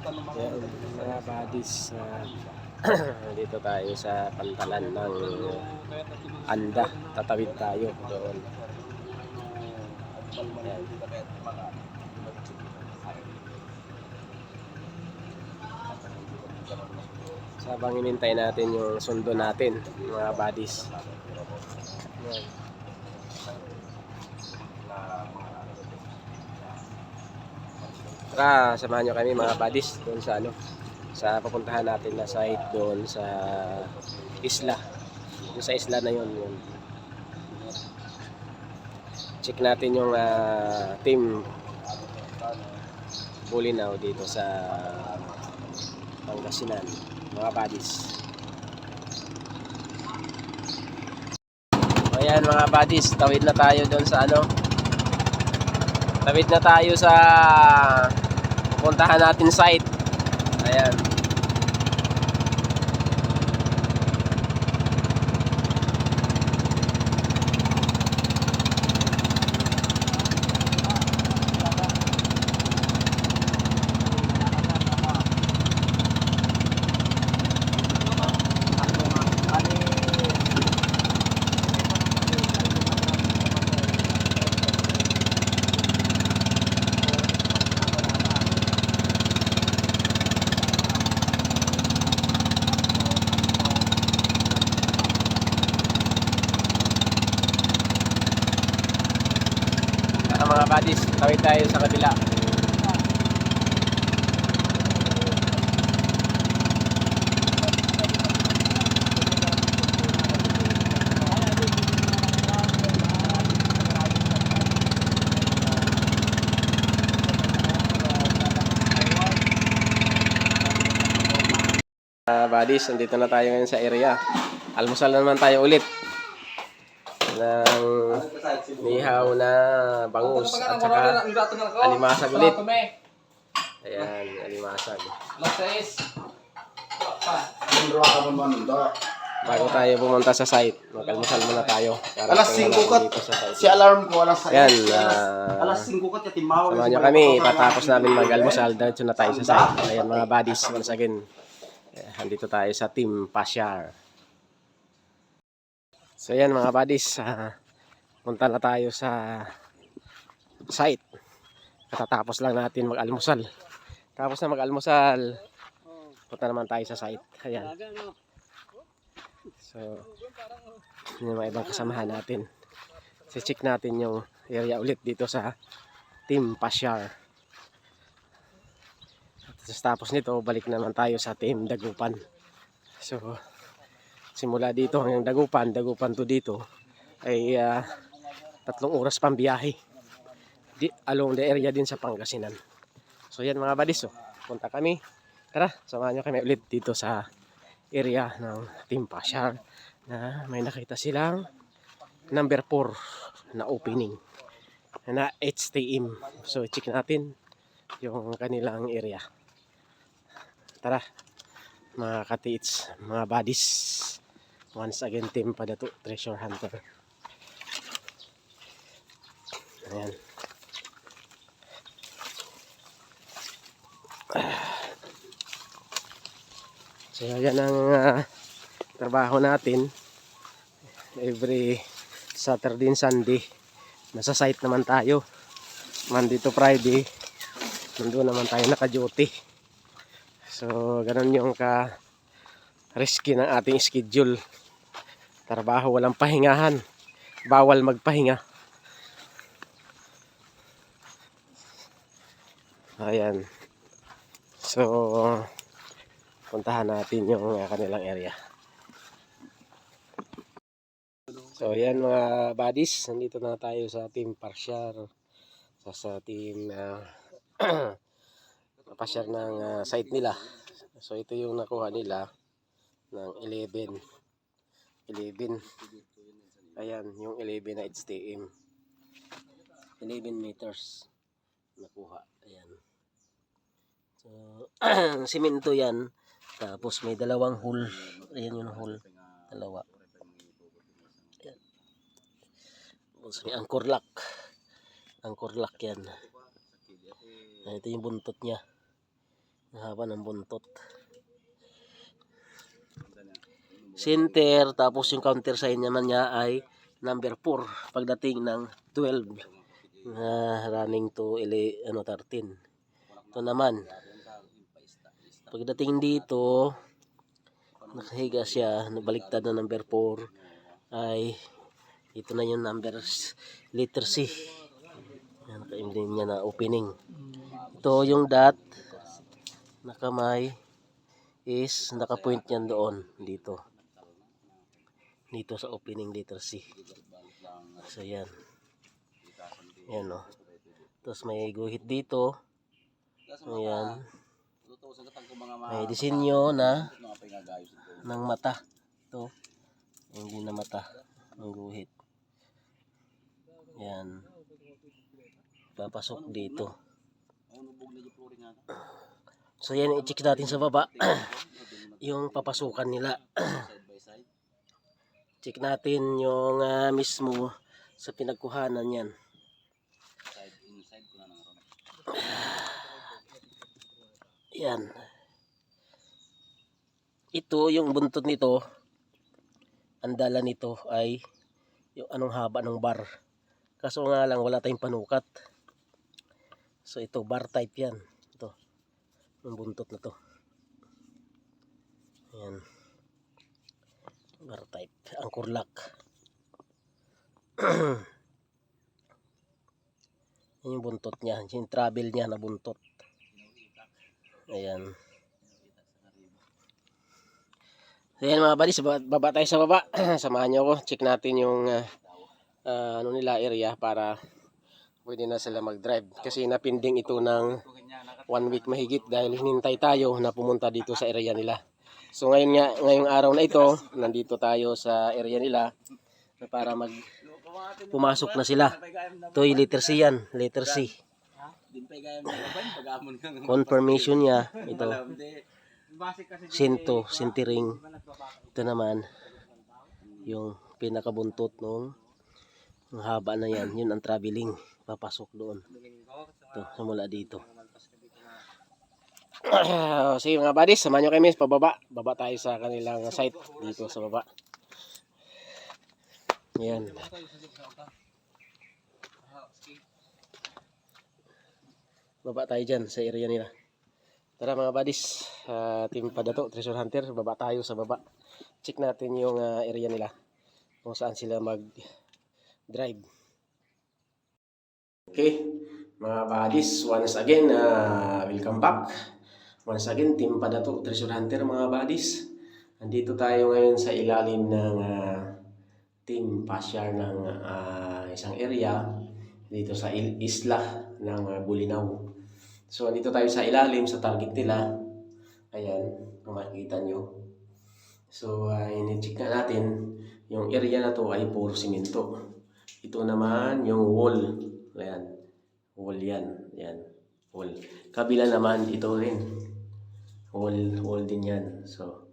Ayan, mga buddies, dito tayo sa pantalan ng Anda. Tatawid tayo doon. Ayan. So, habang inintay natin yung sundo natin, mga buddies. Ayan. Tara, samahan nyo kami mga buddies doon sa sa papuntahan natin na site doon sa isla. Doon sa isla na yun. Check natin yung team Bulinaw dito sa Pangasinan, mga buddies. Ayan mga buddies, tawid na tayo doon sa tawid na tayo sa puntahan natin site. Ayan. Mga buddies, tawid tayo sa kabila. Buddies, nandito na tayo ngayon sa area. Almusal na naman tayo ulit ng nihaw na bangus at saka alimasag ulit. Ayan, alimasag. Bago tayo pumunta sa site, mag-almusal muna tayo. Alas 5 kat, si alarm ko alas 6. Ayan, alas 5 kat, yatimaw. samahan nyo kami, patapos namin mag-almusal, diretso na tayo sa site. Ayan mga buddies, once again, andito tayo sa Team Pasyar. So ayan mga buddies, punta na tayo sa site. Katatapos lang natin mag-almusal. Tapos na mag-almusal, punta naman tayo sa site. Ayan. So, yung mga ibang kasamahan natin. Si-check natin yung area ulit dito sa Team Pasyar. Tapos nito, balik naman tayo sa Team Dagupan. So, simula dito hanggang Dagupan to dito ay 3 oras pang biyahe along the area din sa Pangasinan. So yan mga buddies, punta kami. Tara, samahan nyo kami ulit dito sa area ng Team Pasyar na may nakita silang number 4 na opening na HTM. So check natin yung kanilang area. Tara mga katiits, mga buddies, once again Team Padato Treasure Hunter. Ayan. So yan ang trabaho natin every Saturday and Sunday. Nasa site naman tayo Monday to Friday, nandun naman tayo naka-duty. So ganun yung ka-risky ng ating schedule. Trabaho walang pahingahan, bawal magpahinga. Ayan. So puntahan natin yung kanilang area. So ayan mga buddies, nandito na tayo sa Team Pasyar, sa team Pasyar ng site nila. So ito yung nakuha nila ng 11. Ayan, yung 11 na HTM. 11 meters nakuha. Ayan. So simento yan. Tapos may 2 hole. Ayan yung hole. 2. Ayan. Tapos may anchor lock. Anchor lock yan. Ayan, ito yung buntot niya. Ang haba ng buntot. Center, tapos yung counter sign naman niya ay number 4 pagdating ng 12 na running to 13. Ito naman, pagdating dito, nakahiga siya, nabaliktad na number 4 ay ito na yung letter C. Yan, naka-imlin niya na opening. Ito yung dot na kamay is naka-point yan doon dito sa opening letter C. So yan. Yan o. Tapos may guhit dito. Ayan. May disenyo na ng mata. Ito. Hindi na mata. Ang guhit. Yan. Papasok dito. So yan, i-check natin sa baba. Yung papasukan nila. Check natin yung mismo sa pinagkuhanan yan. Yan. Ito, yung buntot nito, ang dala nito ay yung anong haba ng bar. Kaso nga lang, wala tayong panukat. So ito, bar type yan. Ito, yung buntot na to. Yan. Bar type, angkor lock. Yan yung buntot niya, yung travel niya na buntot. Ayan. So yan mga buddies, baba tayo sa baba. Samahan nyo ako, check natin yung ano nila area para pwede na sila mag-drive. Kasi napinding ito ng 1 week mahigit dahil hinintay tayo na pumunta dito sa area nila. So ngayong araw na ito, nandito tayo sa area nila para pumasok na sila. Ito yung letter C yan, letter C. Confirmation niya, ito. Centering. Ito naman, yung pinakabuntot nung haba na yan, yun ang traveling. Papasok doon. Ito, simula dito. Sige mga buddies, samahan nyo kami pababa. Baba tayo sa kanilang site dito sa baba. Ayan. Baba tayo dyan sa area nila. Tara mga buddies, Team Padato, Treasure Hunter, baba tayo sa baba. Check natin yung area nila kung saan sila mag-drive. Okay, mga buddies, once again, welcome back. Once again, Team Padato, Treasure Hunter mga buddies. Andito tayo ngayon sa ilalim ng team pasyar ng isang area dito sa isla ng Bulinaw. So andito tayo sa ilalim sa target nila. Ayan, kung makikita nyo. So ini-check na natin yung area na to ay puro simento. Ito naman yung wall. Ayan, wall yan. Ayan, wall. Kabila naman ito rin. Wall din yan. So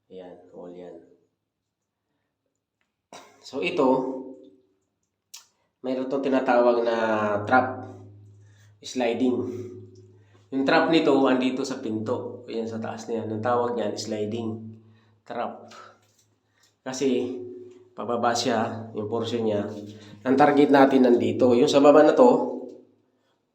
ayan, wall yan. So ito, mayroon itong tinatawag na trap, sliding. Yung trap nito, andito sa pinto. Ayan sa taas na yan. Ang tawag niyan, sliding trap. Kasi, pababa siya, yung portion niya. Ang target natin nandito. Yung sa baba na to,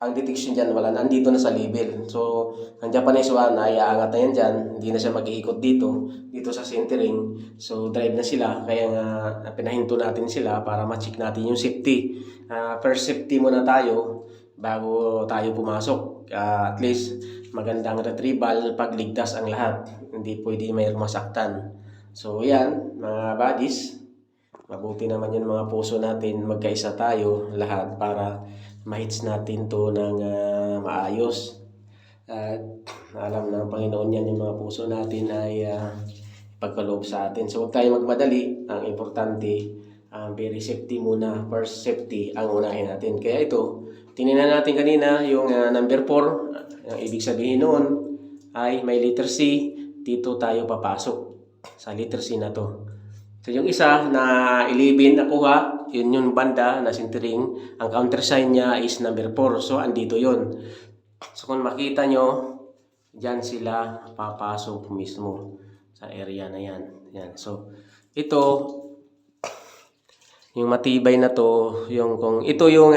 ang detection dyan, wala na. Andito na sa level. So, ang Japanese one, ay aangat na yan dyan. Hindi na siya mag-iikot dito. Dito sa centering. So, drive na sila. Kaya nga, pinahinto natin sila para ma-check natin yung safety. First safety muna tayo bago tayo pumasok. At least, magandang retrieval pag ligtas ang lahat. Hindi pwede may masaktan. So, yan, mga buddies. Mabuti naman yung mga puso natin. Magkaisa tayo lahat para ma-hits natin to ng maayos. At alam ng Panginoon yan, yung mga puso natin ay pagkaloob sa atin. So huwag tayo magmadali. Ang importante, very safety muna. First safety ang unahin natin. Kaya ito, tinignan natin kanina yung number 4. Ang ibig sabihin noon ay may letter C. Dito tayo papasok sa letter C na to. So yung isa na 11 nakuha, yun yung banda na centering. Ang countersign niya is number 4. So andito yun. So kung makita nyo, Diyan sila papasok mismo sa area na yan. Yan. So, ito, yung matibay na to, yung kung ito yung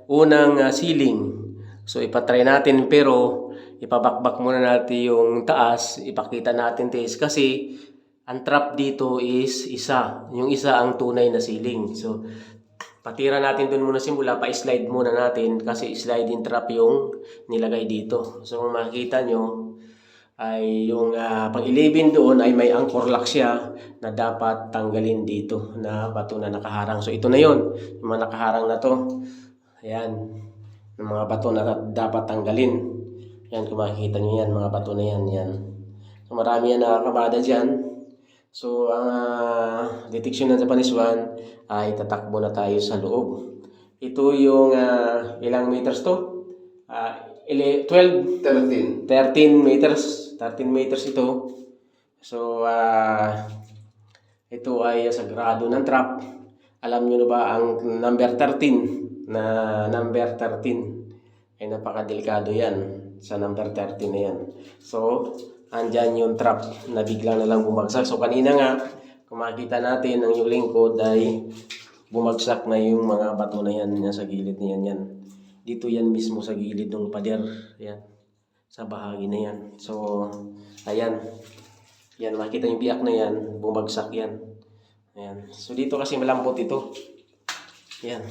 unang ceiling. So ipatry natin pero ipabakbak muna natin yung taas, ipakita natin test kasi ang trap dito is isa. Yung isa ang tunay na ceiling. So patira natin dun muna simula, pa-slide muna natin kasi sliding trap yung nilagay dito. So kung makikita nyo, ay yung pang 11 doon ay may anchor lock siya na dapat tanggalin dito na bato na nakaharang. So ito na yon, yung mga nakaharang na to. Ayan, yung mga bato na dapat tanggalin. Yan, kung makikita nyo yan, mga bato na yan. Yan. So marami yan nakakamada dyan. So ang detection ng Japanese 1 ay tatakbo na tayo sa loob. Ito yung ilang meters to? 12, 13. 13 meters. 13 meters ito. So, ito ay sagrado ng trap. Alam nyo na ba ang number 13? Na number 13 ay napakadelikado yan sa number 13 na yan. So, andyan yung trap na bigla na lang bumagsak. So, kanina nga, kung makikita natin ang yung lingkod ay bumagsak na yung mga bato na yan sa gilid na yan. Dito yan mismo sa gilid ng pader. Yan. Sa bahagi na yan. So, ayan. Yan, makita yung biyak na yan. Bumagsak yan. Ayan. So, dito kasi malambot ito. Yan.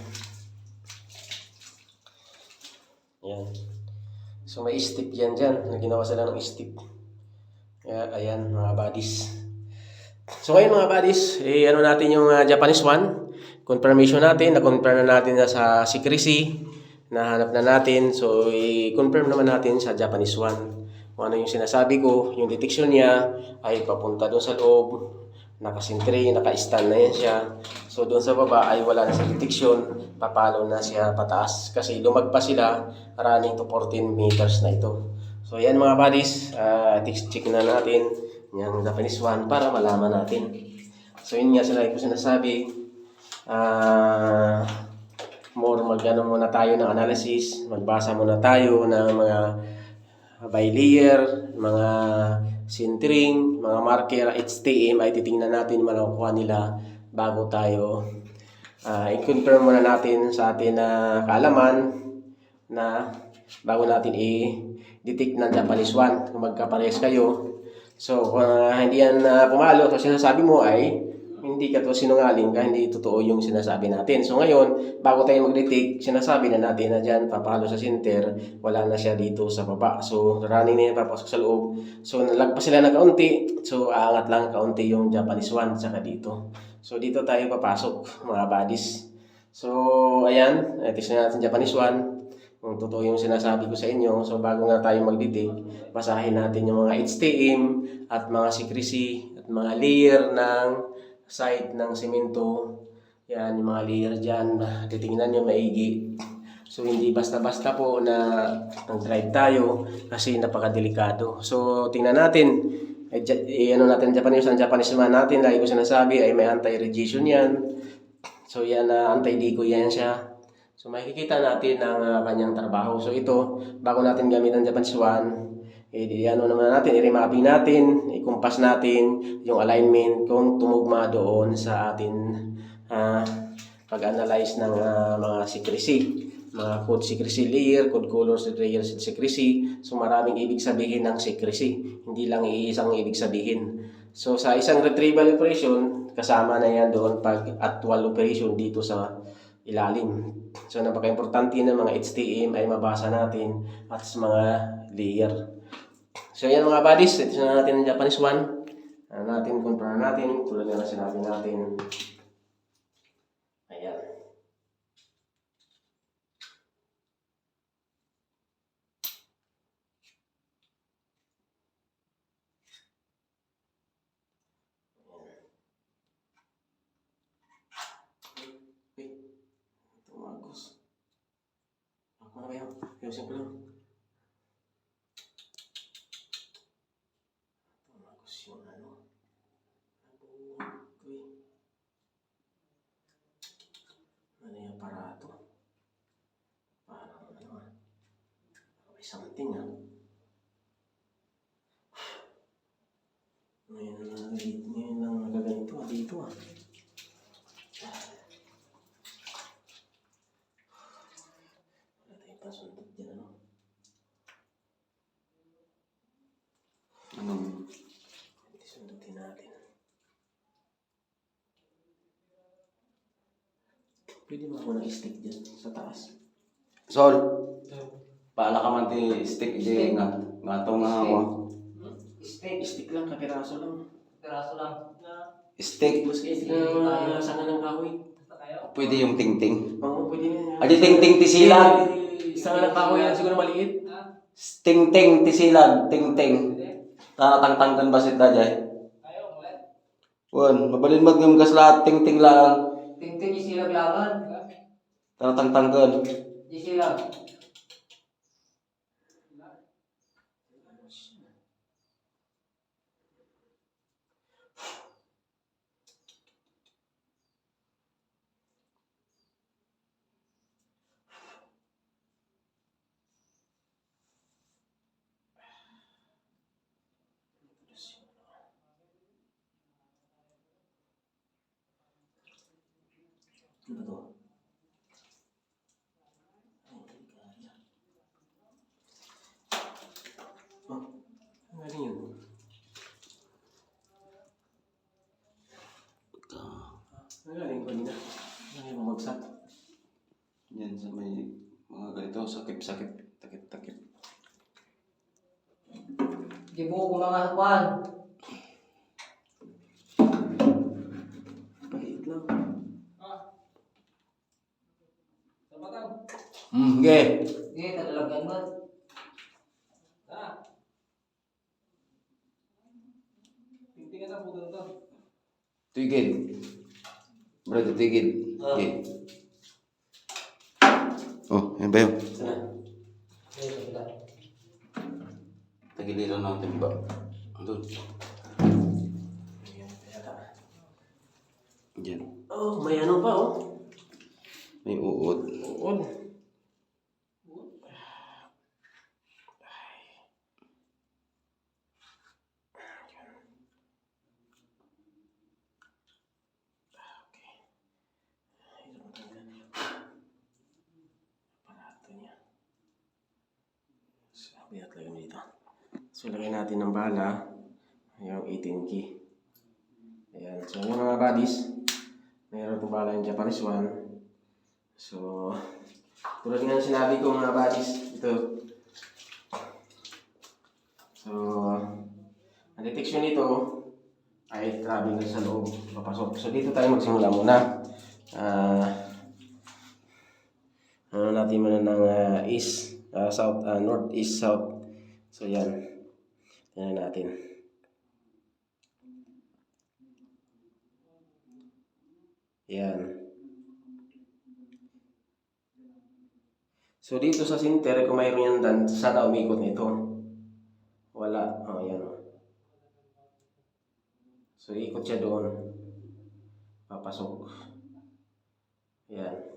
Ayan. So, may stick yan dyan. Ginawa sila ng stick. Ayan, mga buddies. So, ngayon mga buddies, ano natin yung Japanese 1. Confirmation natin. Na-confirm na natin na sa secrecy. Nahanap na natin. So, i-confirm naman natin sa Japanese 1. Kung ano yung sinasabi ko, yung detection niya ay papunta doon sa loob. Naka-sentry, naka-stand na yan siya. So, doon sa baba ay wala na sa detection. Papalo na siya pataas. Kasi lumagpas sila running to 14 meters na ito. So, yan mga buddies. Check na natin yung Japanese 1 para malaman natin. So, yun nga sila ko sinasabi. Magano muna tayo ng analysis, magbasa muna tayo ng mga by layer, mga centering, mga marker, HTM ay titingnan natin makukuha nila bago tayo i-confirm muna natin sa atin na kaalaman na bago natin i-detect ng Japanese 1 kung magkaparehas kayo. So kung hindi yan pumalo, so sinasabi mo ay hindi ka to sinungaling ka, hindi totoo yung sinasabi natin. So ngayon, bago tayo mag-detect, sinasabi na natin na dyan, papalo sa center, wala na siya dito sa baba. So running na yan, papasok sa loob. So nalagpas sila ng kaunti, so aangat lang kaunti yung Japanese 1 saka dito. So dito tayo papasok, mga buddies. So ayan, test na natin Japanese 1. Kung totoo yung sinasabi ko sa inyo, so bago nga tayo mag-detect, basahin natin yung mga HTM at mga secrecy at mga layer ng side ng semento. Yan, yung mga layer dyan, titingnan nyo maigi. So, hindi basta-basta po na nag-drive tayo kasi napakadelikado. So, tingnan natin. Ano natin Japanese, ang Japanese naman natin, lagi ko sinasabi ay may anti-radiation yan. So, yan, anti-decoy yan siya. So, makikita natin ang kanyang trabaho. So, ito, bago natin gamitan Japanese 1, ano naman natin, i-remapping natin, i-compass natin yung alignment kung tumugma doon sa atin pag-analyze ng mga secrecy, mga code secrecy layer, code colors layer secrecy. So maraming ibig sabihin ng secrecy, hindi lang iisang ibig sabihin. So sa isang retrieval operation, kasama na yan doon pag actual operation dito sa ilalim. So napaka-importante ng mga HTM ay mabasa natin at sa mga layer. So yan mga buddies, ito na natin ang Japanese 1. Natin, confirm natin, tulad na sinabi natin. Ayan. Ito magos. Ako na ba yan? Ayusin ko lang. Yung ano yung aparato parang may something Ngayon lang nagaganito dito ah. Wala tayong pasundot dyan ano. Sundutin natin. Pwede mo ako nag-stick dyan sa taas. Sol, paala ka man ti stick di nga. Nga to nga ako. Stick lang, kapiraso lang. Stick. Mas stick lang sanga ng kahoy. Pwede yung ting-ting. Oo, pwede na yan. Adi ting-ting ti silag. Sanga ng kahoy yan, siguro maliit. Ting-ting ti silag. Ting-ting. Tanatang-tangkan basit na dyan. Wan, mabalin mag ng gas lahat. Ting-ting lang. Tingting isilag laban. Tanatang-tangkan. Isilag. Ano to? Oh, ano yun? Ang galing ko nila. Ano yung bumagsak? Yan sa may mga ganito. Sakit-sakit. Takip-takip. Di mo ko mga kwan. Maliit lang. Okay. Di, talalagan mo. Tingtingan ang puto to. Tigid. Brother, tigid. Okay. Oh, yan ba yun? Sana. Tagiliran natin ba? Doon. Ayan, yata. Diyan. Oh, may ano pa oh. May uod. Uod. Biyak lagyan dito. So, lagyan natin ng bala. Yung 18K. Ayan. So, yung mga bodies. Mayroon itong bala yung Japanese one. So, tulad nga sinabi ko mga bodies. Ito. So, ang detection nito ay traveling na sa loob. Papasok. So, dito tayo magsimula muna. Ano natin muna ng east. South, north, east, south. So, yan. Tingnan natin. Yan. So, dito sa center, kung mayroon yan dan, sana umikot nito. Wala. Oh, yan. So, ikot siya doon. Papasok. Yan.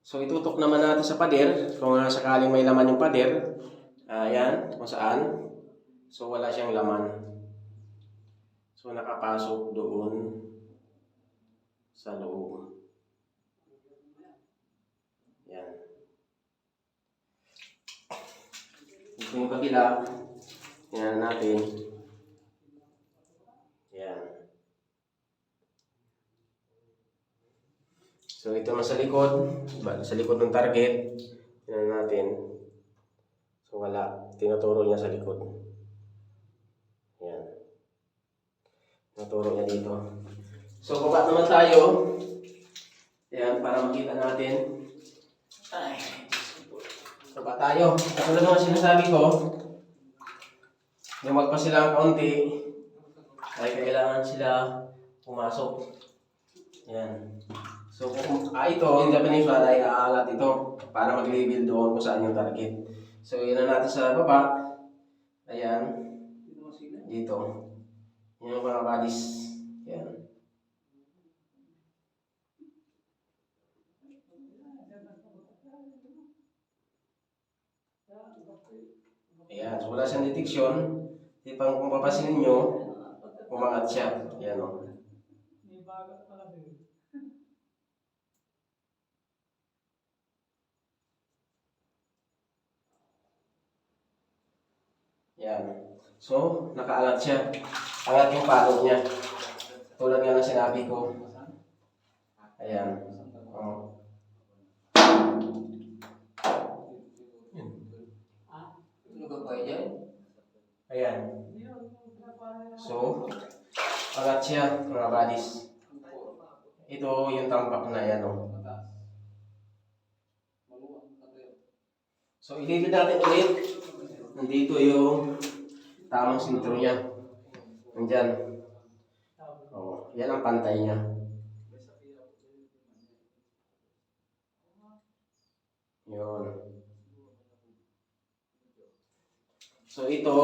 So, itutok naman natin sa pader. Kung sakaling may laman yung pader. Ayan, kung saan. So, wala siyang laman. So, nakapasok doon sa loob. Yan. Ito yung kabila. Yan natin. Yan. So, ito naman sa likod. Sa likod ng target. Yan natin. So, wala. Tinuturo niya sa likod. Yan. Tinuturo niya dito. So, baba naman tayo. Yan, para makita natin. Ay. Baba tayo. Katulad naman sinasabi ko, yung magpa sila kaunti, ay kailangan sila pumasok. Yan. So, ito, yung Japanese one ay aangat ito para mag-label doon kung saan yung target. So, yun na natin sa baba. Ayan. Dito. Yung mga bodies. Yan. Ayan. So, wala siyang detection. Kung papasin ninyo, umangat siya. Ayan o. Ayan. So, nakaangat siya. Angat yung palo niya. Tulad nga ng sinabi ko. Ayan. Oh. Ano ka ba dyan? Ayan. So, angat siya mga buddies. Ito yung tambak na yan o. So, ililid natin ulit. Nandito yung tamang sintro niya. Nandyan. O, yan ang pantay niya. Yun. So, ito.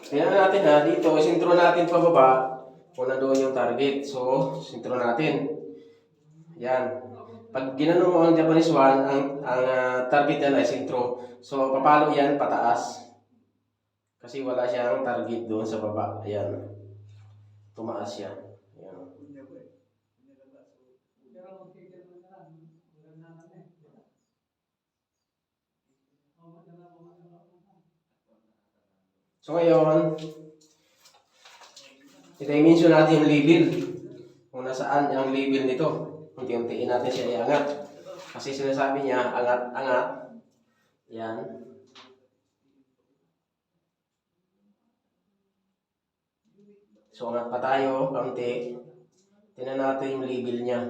Tingnan natin ha. Dito, sintro natin pababa. Kung doon yung target. So, sintro natin. Yan. Pag ginano mo ang Japanese one, ang target yan ay sintro. So, papalo yan pataas. Kasi wala siyang target doon sa baba. Ayan. Tumaas siya. Ayan. So, ngayon, i-dimension natin yung level. Kung nasaan ang level nito. Unti-untiin natin siya iangat. Kasi sinasabi niya, angat-angat. Yan. So, angat pa tayo, kaunti. Tingnan natin yung level niya.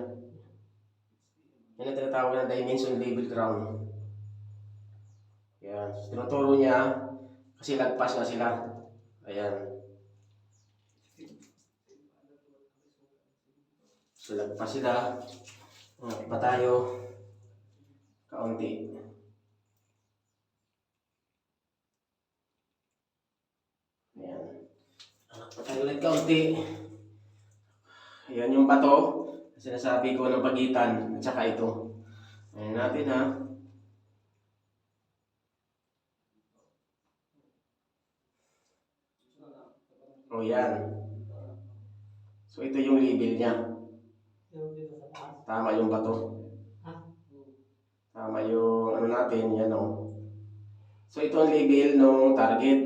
Yan ang tinatawag na dimension level ground. Yan. So, tinuturo niya, kasi lagpas na sila. Ayan. So, lagpas sila. Angat pa tayo, kaunti. Ayan. Angat pa tayo ulit kaunti. Ayan yung bato. Sinasabi ko ng pagitan. At saka ito. Ayan natin ha. O yan. So ito yung label niya. Tama yung bato. Tama yung ano natin. Yan o. So ito ang label ng target.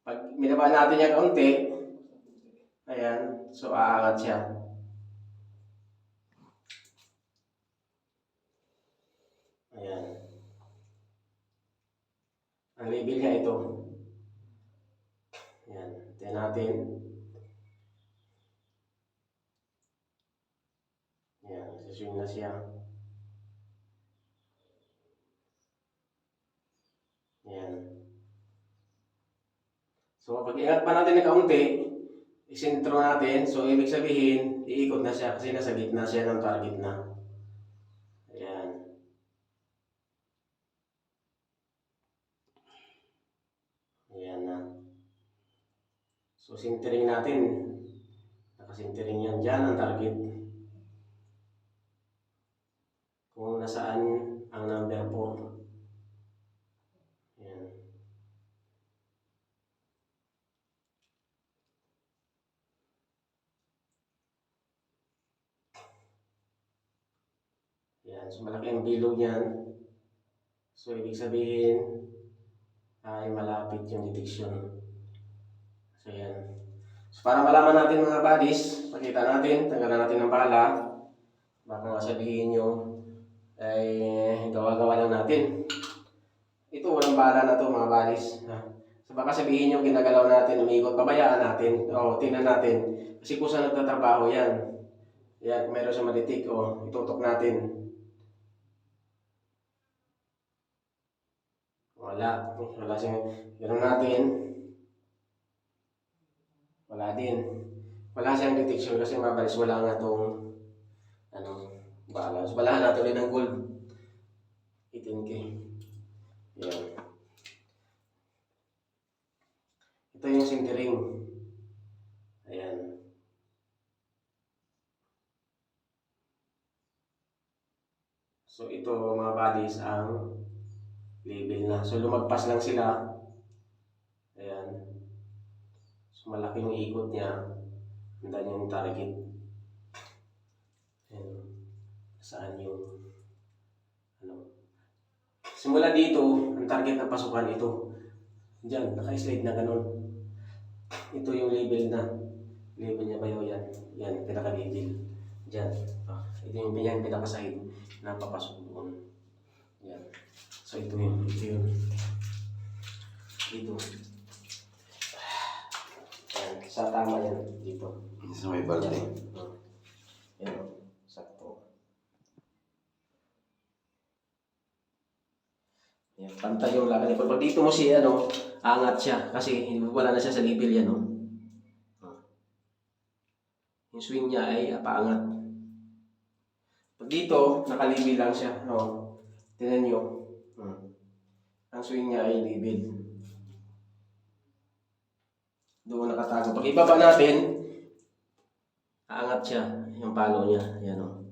Pag minaba natin yan kaunti. Ayan. So aangat siya. Ayan. Ang label niya ito. Ayan. Tingnan natin. Ayan. Saswing na siya. Ayan. So pag ingat pa natin ng kaunti, isintro natin. So ibig sabihin, iikot na siya kasi nasa gitna siya ng target na. Ayan. Ayan na. So sintering natin. Nakasintering yan dyan ang target. Kung nasaan ang number 4. Ayan. Ayan. So malaki ang bilog niyan. So ibig sabihin ay malapit yung detection. So ayan. So para malaman natin mga buddies, pakita natin, tanggalan natin ng bala. Baka nga sabihin nyo ay gawa-gawa lang natin. Ito walang bala na to mga buddies. So baka sabihin nyo ginagalaw natin, umikot, pabayaan natin. O tingnan natin. Kasi kung saan nagtatrabaho yan. Yan, kung meron siya maditik, o itutok natin. Wala. Wala siya. Ganoon natin. Wala din. Wala siyang detection kasi mabalis wala nga itong bala. So balahan natin ulit ng gold. 18K. Yan. Ito yung sintering. Ayan. So ito mga buddies ang label na. So lumagpas lang sila. Ayan. So So malaki yung ikot niya. Handa niya yung target. Ayan. Saan yung ano. Simula dito, ang target ng pasukan ito. Diyan, naka-slide na ganun. Ito yung label na. Label niya kayo yan. Yan, pinaka-label. Diyan. Ito yung pinaka-side na papasok doon. Yan. So ito yun. Dito. Yan. Sa tama yan. Dito. Sa may balde. Yan. Sakto. Yan. Pantay yung lakad niya. Pag dito mo siya, angat siya. Kasi wala na siya sa label yan. Yung swing niya ay paangat. Pag dito, nakalibel lang siya. Tignan nyo. Ang swing niya ay libel. Doon nakatago. Pag ibaba natin, aangat siya. Yung palo niya. Yan o.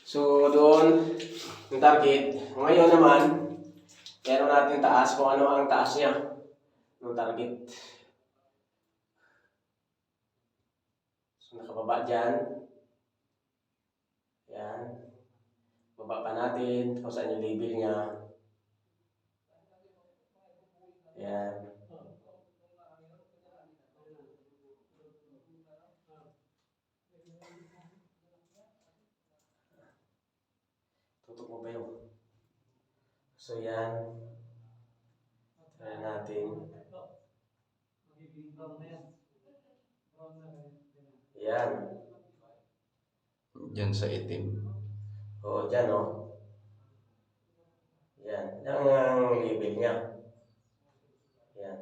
So, doon, yung target. Ngayon naman, meron natin taas kung ano ang taas niya. Yung target. So, nakababa dyan. Yan. Baba pa natin kung saan yung label niya. Yan. Tutok mo ba yun? So, yan. Try natin. Yan. Diyan sa itim. O, dyan o. Yan. Yan ang label niya. Yan.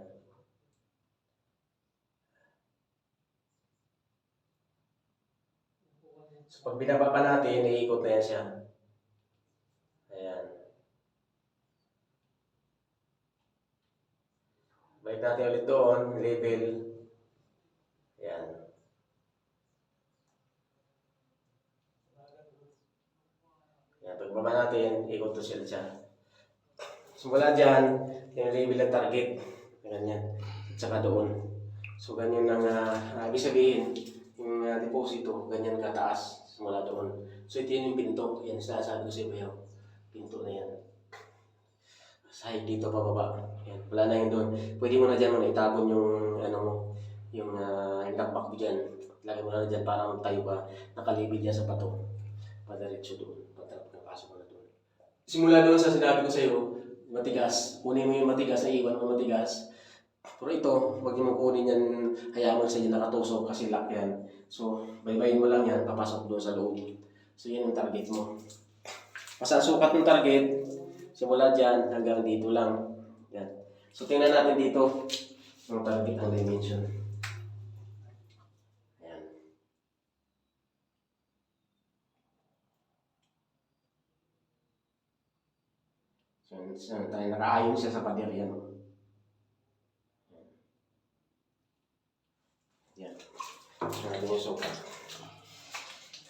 So, pag binaba pa natin, iikot na yan siya. Ayan. Balik natin ulit doon, label. Ayan. Ayan, pag baba natin, ikot to siya. Simula dyan, yung label ng target. Ganyan. At saka doon. So, ganyan ang ibig sabihin, yung deposito, ganyan kataas. Simula doon. So, ito yun yung pinto. Yan, sinasabi ko sa iyo. Pinto na yan. Sahig dito pababa. Yan. Wala na yun doon. Pwede mo na dyan muna itabon yung yung lakbak mo dyan. Lagay mo na dyan para tayo ka nakalibid niya sa pato. Padiretso doon. Pasok mo na doon. Simula doon sa sinabi ko sa iyo, matigas. Kunin mo yung matigas, iwan mo matigas. Pero ito, huwag niyo kunin yan, hayaan mo sa inyo nakatusok kasi lock yan. So, baybayin mo lang yan, papasok doon sa loob. So, yan yung target mo. Basta sukat ng target, simula dyan hanggang dito lang. Yan. So, tingnan natin dito yung target ng dimension. Ayan. So, tayo nakaayon siya sa pader yan. Yan. So, natin yung sukat.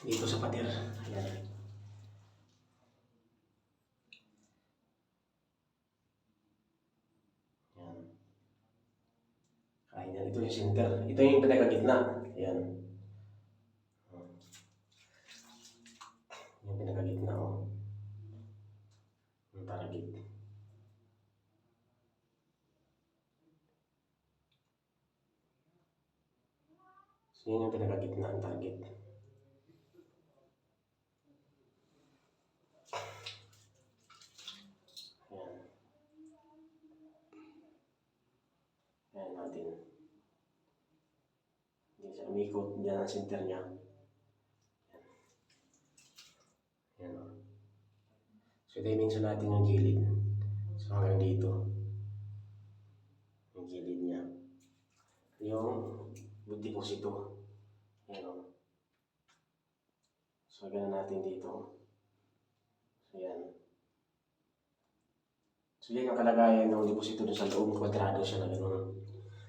Dito sa pader. Ayan. Ayan, ito yung center. Ito yung pinakagitna. Ayan. Yung pinakagitna, o. Yung target. So, yun yung pinakagitna ang target. Ayan. Ayan natin. Hindi siya umikot. Diyan ang center niya. Ayan o. So, dimension natin yung gilid. So, hanggang dito. Yung gilid niya. Yung deposito. Ayan o. So, gano'n natin dito. So, yan. So, yan ang kalagayan ng deposito doon sa loob. Kwadrado siya na gano'n.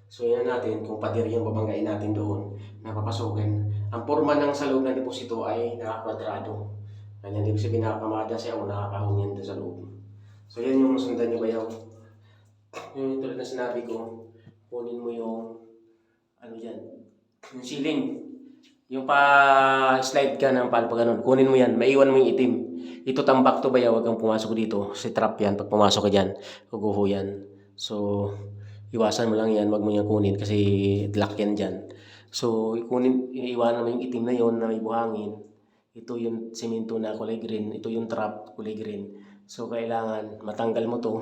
So, yan natin kung pader yung babanggain natin doon na papasukin. Ang forma ng sa loob ng deposito ay nakakwadrado. Ganyan, ibig sabihin nakakamada siya o nakakahon yan doon sa loob. So, yan yung sundan niyo bayaw. Yung tulad na sinabi ko, kunin mo yung ano dyan, yung ceiling. Yung pa-slide ka ng palo pa ganun, kunin mo yan, maiwan mo yung itim. Ito tambak to bayaw, wag kang pumasok dito. Si trap yan, pag pumasok ka dyan, guguho yan. So, iwasan mo lang yan, wag mo yan kunin kasi lock yan dyan. So, iiwanan mo yung itim na yon na may buhangin. Ito yung semento na kulay green, ito yung trap kulay green. So, kailangan matanggal mo to.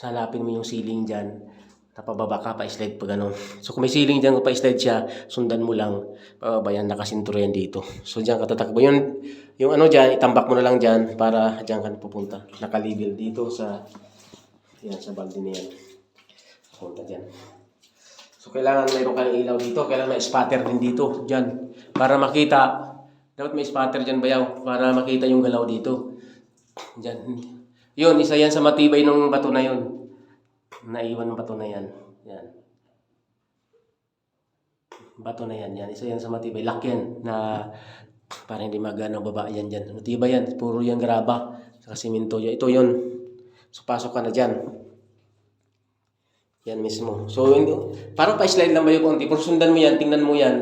Hanapin mo yung ceiling dyan. Napababa ka, pa-slide pa gano'n. So kung may ceiling dyan, kung pa-slide siya, sundan mo lang. Pababa yan, nakasintura yan dito. So dyan katatakbo. Yung ano dyan, itambak mo na lang dyan para dyan ka pupunta. Nakalibel dito sa, yan, sa balde na yan. Punta dyan. So kailangan mayroon kayong ilaw dito. Kailangan may spatter din dito, dyan. Para makita, dapat may spatter dyan bayaw, para makita yung galaw dito. Dyan. Yun, isa yan sa matibay ng bato na yun. Naiwan ng bato na yan. Yan. Bato na yan. Yan. Isa yan sa matibay. Lock yan na para hindi magano baba yan dyan. Matibay yan. Puro yan graba. Saka simento yan. Ito yun. So pasok ka na dyan. Yan mismo. So parang pa-slide lang ba yung konti. Pero sundan mo yan. Tingnan mo yan.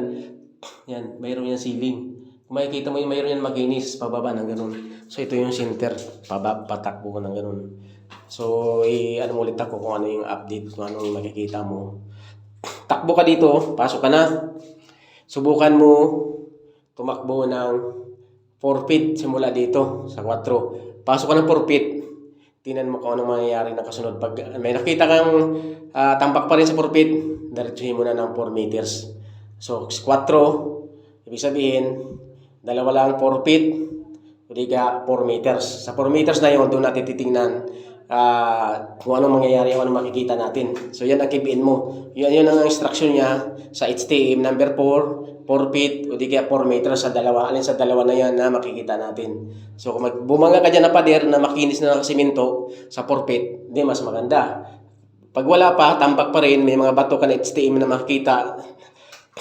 Yan. Mayroon yan ceiling. Kung makikita mo yung mayroon yan makinis. Pababa ng ganun. So ito yung center. Patakbo ko ng ganun. So, ano mo ulit ako kung ano yung update, kung ano yung makikita mo. Takbo ka dito, pasok ka na. Subukan mo tumakbo ng 4 feet simula dito sa 4. Pasok ka ng 4 feet. Tingnan mo kung ano mangyayari na kasunod. Pag may nakita kang tambak pa rin sa 4 feet, diretsuhin mo na ng 4 meters. So, 4, ibig sabihin, dalawa lang 4 feet, hindi ka 4 meters. Sa 4 meters na yun, doon natin titingnan kung anong mangyayari, kung anong makikita natin. So yan ang kipiin mo. Yun ang instruction niya sa HTM number 4 feet o di kaya 4 meters sa dalawa. Alin sa dalawa na yan na makikita natin. So kung bumanga ka dyan na pader na makinis na nakasimento sa 4 feet, di mas maganda. Pag wala pa, tambak pa rin, may mga bato ka na HTM na makikita,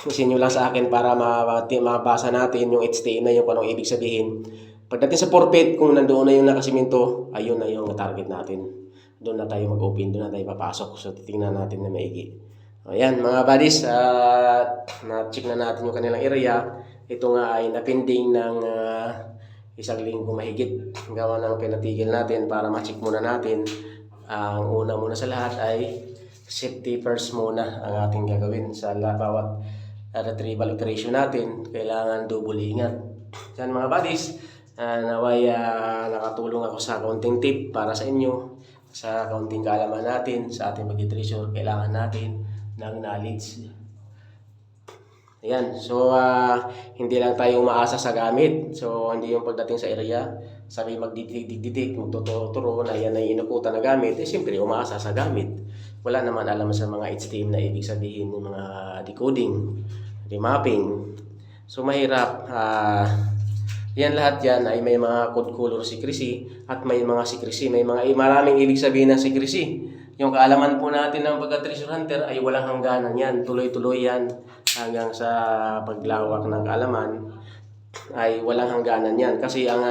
isin nyo lang sa akin para mabasa natin yung HTM na yun kung anong ibig sabihin. Pagdating sa 4 feet, kung nandoon na yung nakasiminto, ayun na yung target natin. Doon na tayo mag-open, doon na tayo papasok. So, titingnan natin na maigi. Ayan, mga buddies, na-check na natin yung kanilang area. Ito nga ay napinding ng isang linggo mahigit. Gawa ng pinatigil natin para ma-check muna natin. Ang una muna sa lahat ay safety first muna ang ating gagawin. Sa bawat retrieval operation natin, kailangan double ingat. Yan mga buddies. Naway nakatulong ako sa kaunting tip para sa inyo, sa kaunting kaalaman natin sa ating pag-treasure. Kailangan natin ng knowledge. Ayan, so hindi lang tayo umaasa sa gamit. So hindi yung pagdating sa area, sabi magdidik, magtuturo na yan ay inukutan na gamit. Siyempre umaasa sa gamit. Wala naman alam sa mga HTM na ibig sabihin ng mga decoding, remapping. So mahirap. Yan lahat yan ay may mga code color secrecy at may mga secrecy. May maraming ibig sabihin ng secrecy. Yung kaalaman po natin ng pagka-treasure hunter ay walang hangganan yan. Tuloy-tuloy yan hanggang sa paglawak ng kaalaman ay walang hangganan yan. Kasi ang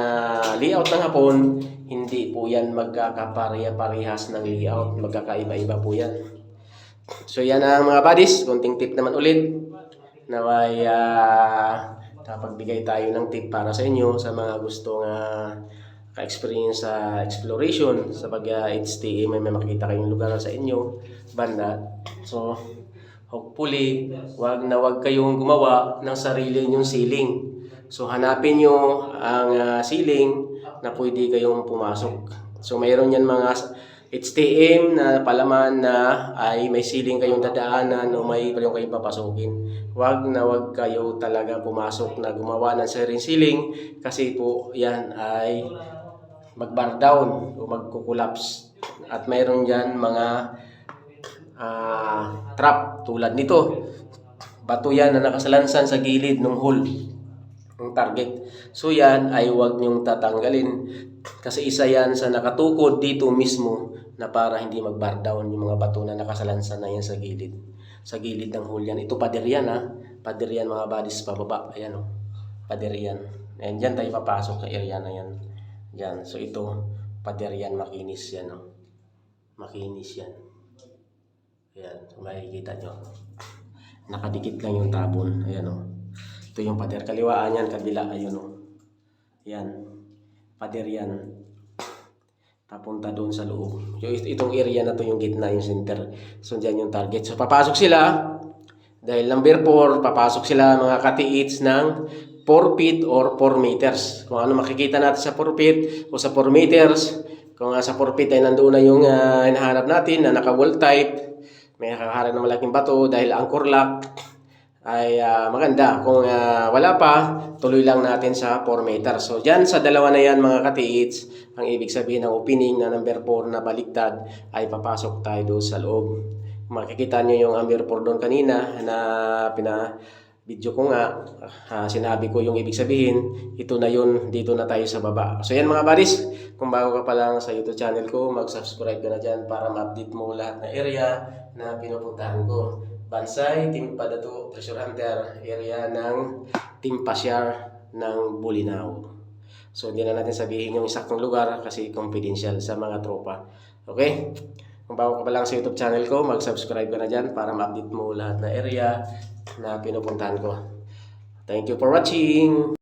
layout ng hapon, hindi po yan magkakapareha-parehas ng layout. Magkakaiba-iba po yan. So yan ang mga buddies. Konting tip naman ulit. Naway kapagbigay tayo ng tip para sa inyo sa mga gustong ka-experience sa exploration sa pag-HTM. May makikita kayong lugar sa inyo banda. So hopefully wag kayong gumawa ng sarili nyong ceiling. So hanapin nyo ang ceiling na pwede kayong pumasok. So mayroon yan mga HTM na palaman na ay may ceiling kayong dadaanan o may kayong papasukin. Wag kayo talaga pumasok na gumawa ng sariling ceiling kasi po yan ay mag-bar down o magkukulaps. At mayroon dyan mga trap tulad nito. Bato yan na nakasalansan sa gilid ng hole, ng target. So yan ay wag nyong tatanggalin kasi isa yan sa nakatukod dito mismo na para hindi mag-bar down yung mga bato na nakasalansan na yan sa gilid. Sa gilid ng hole yan. Ito pader yan Pader yan mga buddies pababa. Ayan pader yan. Ayan dyan tayo papasok sa area na yan. Yan. So ito pader yan makinis yan Makinis yan. Ayan, makikita nyo. Nakadikit lang yung tabon. Ayan o. Ito yung pader. Kaliwaan yan, kabila. Ayun o. Ayan. Pader yan. Papunta doon sa loob. Itong area na to yung gitna, yung center. So, dyan yung target. So, papasok sila. Dahil number 4, papasok sila mga katiits ng 4 feet or 4 meters. Kung ano makikita natin sa 4 feet o sa 4 meters. Kung sa 4 feet ay nandoon na yung hinahanap natin na naka-wall type. May nakaharap na malaking bato dahil anchor lock ay maganda. Kung wala pa, tuloy lang natin sa 4 meters. So, dyan sa dalawa na yan mga katiits, ang ibig sabihin ng opening na number 4 na baliktad ay papasok tayo doon sa loob. Makikita nyo yung number 4 doon kanina na video ko nga, sinabi ko yung ibig sabihin, ito na yun, dito na tayo sa baba. So yan mga buddies, kung bago ka pa lang sa YouTube channel ko, mag-subscribe ka na dyan para ma-update mo lahat na area na pinupuntahan ko. Bansay, Team Padato, Treasure Hunter, area ng Team Pasyar ng Bulinaw. So hindi na natin sabihin yung isaktong lugar kasi confidential sa mga tropa. Okay? Kung bago ka pa lang sa YouTube channel ko, mag-subscribe ka na dyan para ma-update mo lahat na area na pinupuntahan ko. Thank you for watching!